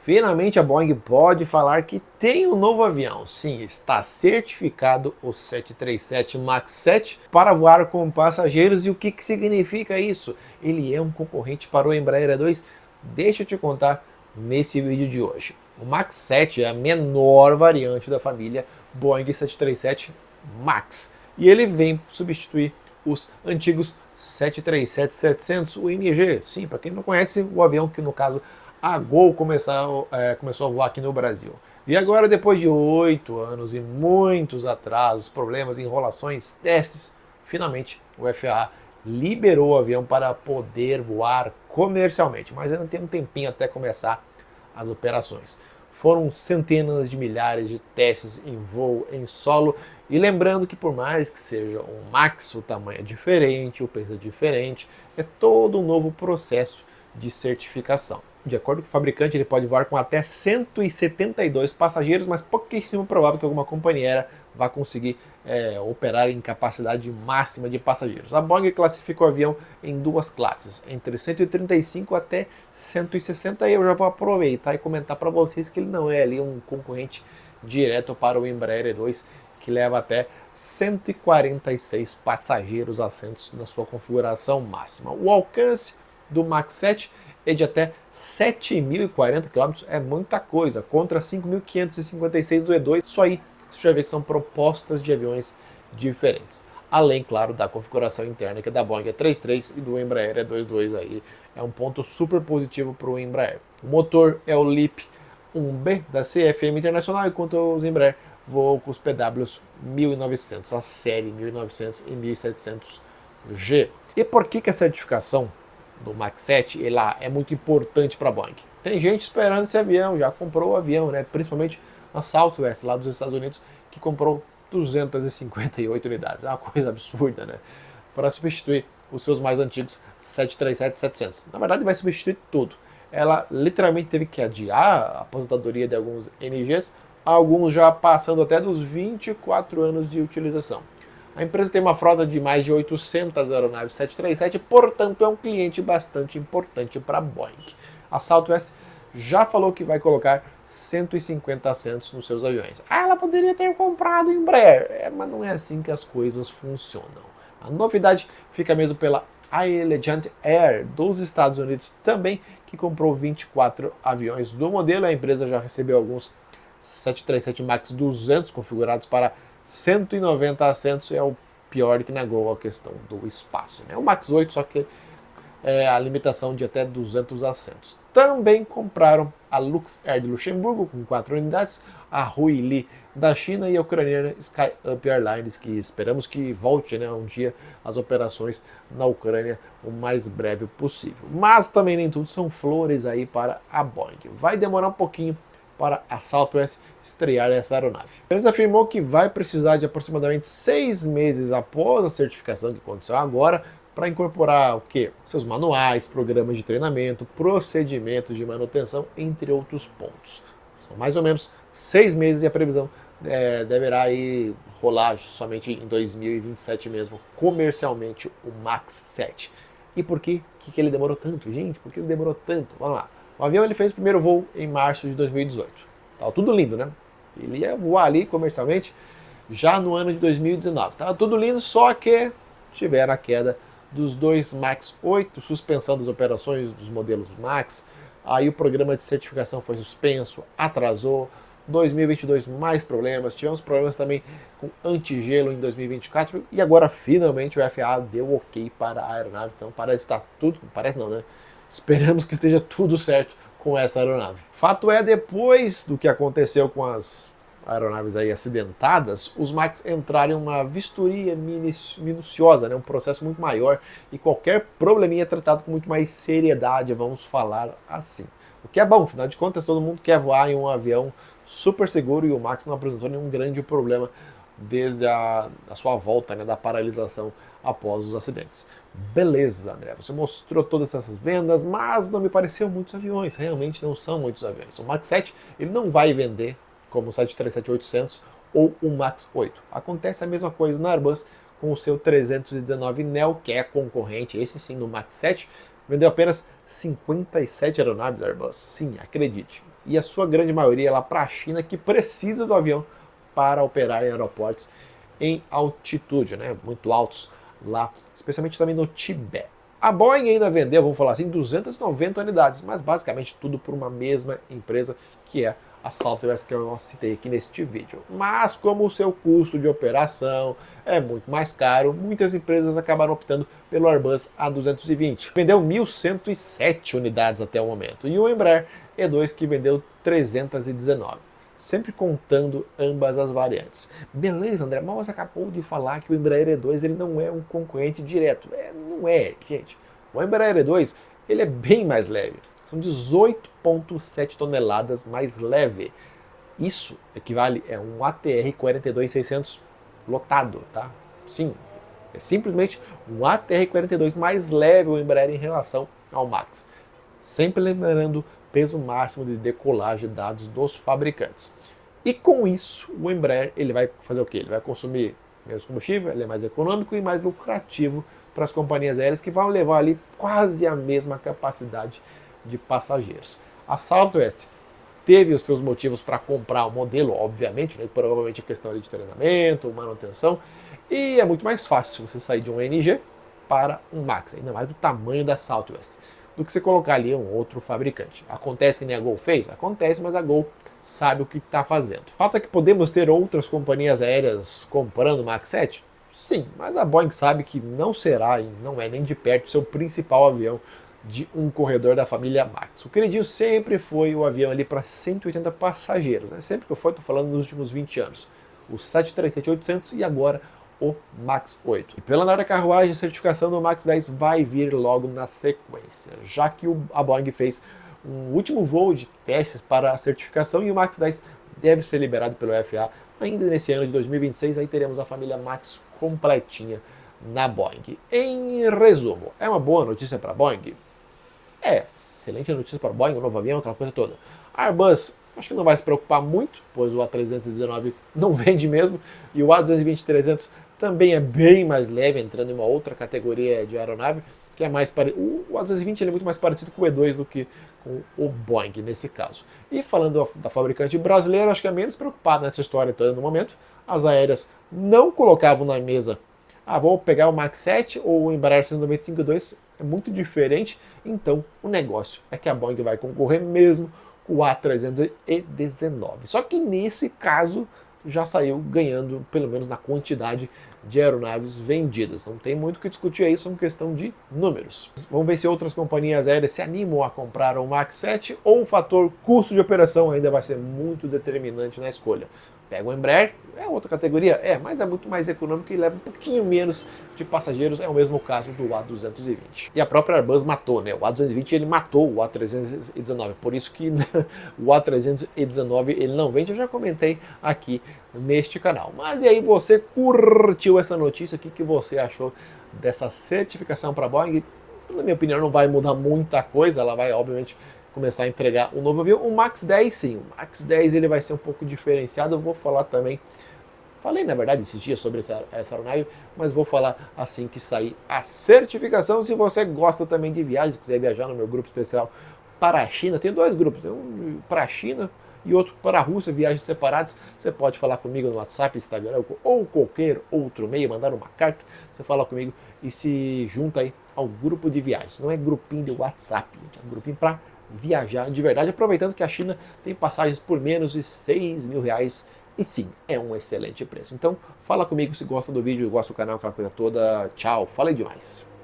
Finalmente a Boeing pode falar que tem um novo avião. Sim, está certificado o 737 MAX 7 para voar com passageiros. E o que significa isso? Ele é um concorrente para o Embraer E2? Deixa eu te contar nesse vídeo de hoje. O MAX 7 é a menor variante da família Boeing 737 MAX. E ele vem substituir os antigos 737-700, o NG. Sim, para quem não conhece, o avião que no caso a Gol começou a voar aqui no Brasil. E agora, depois de 8 anos e muitos atrasos, problemas, enrolações, testes, finalmente o FAA liberou o avião para poder voar comercialmente. Mas ainda tem um tempinho até começar as operações. Foram centenas de milhares de testes em voo, em solo. E lembrando que por mais que seja um MAX, o tamanho é diferente, o peso é diferente, é todo um novo processo de certificação. De acordo com o fabricante, ele pode voar com até 172 passageiros, mas pouquíssimo provável que alguma companhia aérea vá conseguir operar em capacidade máxima de passageiros. A Boeing classifica o avião em duas classes, entre 135 até 160, e eu já vou aproveitar e comentar para vocês que ele não é ali um concorrente direto para o Embraer E2, que leva até 146 passageiros assentos na sua configuração máxima. O alcance do MAX 7 é de até 7.040 km, é muita coisa, contra 5.556 do E2. Isso aí você já vê que são propostas de aviões diferentes. Além, claro, da configuração interna, que é da Boeing E33 e do Embraer E22 aí, é um ponto super positivo para o Embraer. O motor é o LEAP 1B da CFM Internacional, enquanto os Embraer voam com os PWs 1900, a série 1900 e 1700G. E por que a certificação do MAX 7 ela é muito importante para a Boeing? Tem gente esperando esse avião, já comprou o avião, né? Principalmente a Southwest, lá dos Estados Unidos, que comprou 258 unidades. É uma coisa absurda, né? Para substituir os seus mais antigos 737-700. Na verdade, vai substituir tudo. Ela literalmente teve que adiar a aposentadoria de alguns NGs, alguns já passando até dos 24 anos de utilização. A empresa tem uma frota de mais de 800 aeronaves 737, portanto é um cliente bastante importante para a Boeing. A Southwest já falou que vai colocar 150 assentos nos seus aviões. Ela poderia ter comprado o Embraer, mas não é assim que as coisas funcionam. A novidade fica mesmo pela Allegiant Air dos Estados Unidos também, que comprou 24 aviões do modelo. A empresa já recebeu alguns 737 MAX 200 configurados para 190 assentos. É o pior que negou a questão do espaço, né? O MAX 8, só que a limitação de até 200 assentos. Também compraram a Luxair de Luxemburgo com 4 unidades, a Huili da China e a ucraniana SkyUp Airlines, que esperamos que volte, né, um dia as operações na Ucrânia o mais breve possível. Mas também nem tudo são flores aí para a Boeing. Vai demorar um pouquinho para a Southwest estrear essa aeronave. Eles afirmou que vai precisar de aproximadamente 6 meses após a certificação que aconteceu agora para incorporar o quê? Seus manuais, programas de treinamento, procedimentos de manutenção, entre outros pontos. São mais ou menos 6 meses e a previsão deverá aí rolar somente em 2027 mesmo, comercialmente, o MAX 7. E por que ele demorou tanto, gente? Por que ele demorou tanto? Vamos lá. O avião ele fez o primeiro voo em março de 2018. Tava tudo lindo, né? Ele ia voar ali comercialmente já no ano de 2019. Tava tudo lindo, só que tiveram a queda dos dois MAX 8, suspensão das operações dos modelos MAX. Aí o programa de certificação foi suspenso, atrasou. 2022 mais problemas, tivemos problemas também com antigelo em 2024 e agora finalmente o FAA deu ok para a aeronave, então parece estar tudo, parece não, né? Esperamos que esteja tudo certo com essa aeronave. Fato é, depois do que aconteceu com as aeronaves aí acidentadas, os MAX entraram em uma vistoria minuciosa, né? Um processo muito maior e qualquer probleminha é tratado com muito mais seriedade, vamos falar assim. O que é bom, afinal de contas todo mundo quer voar em um avião super seguro e o MAX não apresentou nenhum grande problema desde a sua volta, né, da paralisação após os acidentes. Beleza, André, você mostrou todas essas vendas, mas não me pareceu muitos aviões, realmente não são muitos aviões. O MAX 7 ele não vai vender como o 737-800 ou o MAX 8. Acontece a mesma coisa na Airbus com o seu 319neo, que é concorrente, esse sim, no MAX 7, vendeu apenas 57 aeronaves Airbus. Sim, acredite. e a sua grande maioria lá para a China, que precisa do avião para operar em aeroportos em altitude, né, muito altos lá, especialmente também no Tibete. A Boeing ainda vendeu, vamos falar assim, 290 unidades, mas basicamente tudo por uma mesma empresa, que é a Southwest, que eu citei aqui neste vídeo. Mas como o seu custo de operação é muito mais caro, muitas empresas acabaram optando pelo Airbus A220. Vendeu 1.107 unidades até o momento, e o Embraer E2, que vendeu 319. Sempre contando ambas as variantes. Beleza, André, mas você acabou de falar que o Embraer E2 ele não é um concorrente direto. Não é, gente. O Embraer E2 ele é bem mais leve. São 18,7 toneladas mais leve. Isso equivale a um ATR 42600 lotado, tá? Sim, é simplesmente um ATR 42 mais leve o Embraer em relação ao Max. Sempre lembrando peso máximo de decolagem dados dos fabricantes. E com isso, o Embraer ele vai fazer o quê? Ele vai consumir menos combustível, ele é mais econômico e mais lucrativo para as companhias aéreas, que vão levar ali quase a mesma capacidade de passageiros. A Southwest teve os seus motivos para comprar o modelo, obviamente, né? Provavelmente a questão de treinamento, manutenção, e é muito mais fácil você sair de um NG para um Max, ainda mais do tamanho da Southwest, do que você colocar ali um outro fabricante. Acontece que nem a Gol fez? Acontece, mas a Gol sabe o que está fazendo. Falta que podemos ter outras companhias aéreas comprando o Max 7? Sim, mas a Boeing sabe que não será e não é nem de perto o seu principal avião de um corredor da família Max. O queridinho sempre foi o avião ali para 180 passageiros, né? Sempre que eu for, estou falando nos últimos 20 anos. O 737-800 e agora o Max 8. E pela andar da carruagem, a certificação do Max 10 vai vir logo na sequência, já que a Boeing fez um último voo de testes para a certificação e o Max 10 deve ser liberado pelo FAA ainda nesse ano de 2026, aí teremos a família Max completinha na Boeing. Em resumo, é uma boa notícia para a Boeing? É, excelente notícia para a Boeing, o novo avião, aquela coisa toda. A Airbus, acho que não vai se preocupar muito, pois o A319 não vende mesmo, e o A220-300 também é bem mais leve, entrando em uma outra categoria de aeronave, que é mais parecido. O A220 ele é muito mais parecido com o E2 do que com o Boeing nesse caso. E falando da fabricante brasileira, acho que é menos preocupada nessa história toda no momento. As aéreas não colocavam na mesa, vou pegar o Max 7 ou o Embraer 195-2, é muito diferente. Então o negócio é que a Boeing vai concorrer mesmo com o A319. Só que nesse caso já saiu ganhando, pelo menos na quantidade de aeronaves vendidas. Não tem muito o que discutir aí, são questão de números. Vamos ver se outras companhias aéreas se animam a comprar o Max 7 ou o fator custo de operação ainda vai ser muito determinante na escolha. Pega o Embraer, é outra categoria, mas é muito mais econômico e leva um pouquinho menos de passageiros, é o mesmo caso do A220. E a própria Airbus matou, né? O A220 ele matou o A319, por isso que o A319 ele não vende, eu já comentei aqui neste canal. Mas e aí, você curtiu essa notícia? O que você achou dessa certificação para a Boeing? Na minha opinião, não vai mudar muita coisa, ela vai, obviamente, começar a entregar um novo avião. O Max 10 sim, o Max 10 ele vai ser um pouco diferenciado, eu vou falar também, falei na verdade esses dias sobre essa aeronave, mas vou falar assim que sair a certificação. Se você gosta também de viagens, quiser viajar no meu grupo especial para a China, tem dois grupos, um para a China e outro para a Rússia, viagens separadas. Você pode falar comigo no WhatsApp, Instagram ou qualquer outro meio, mandar uma carta, você fala comigo e se junta aí ao grupo de viagens. Não é grupinho de WhatsApp, é um grupinho para viajar de verdade, aproveitando que a China tem passagens por menos de R$6.000 e sim, é um excelente preço. Então fala comigo se gosta do vídeo, gosta do canal, aquela coisa toda. Tchau, falei demais.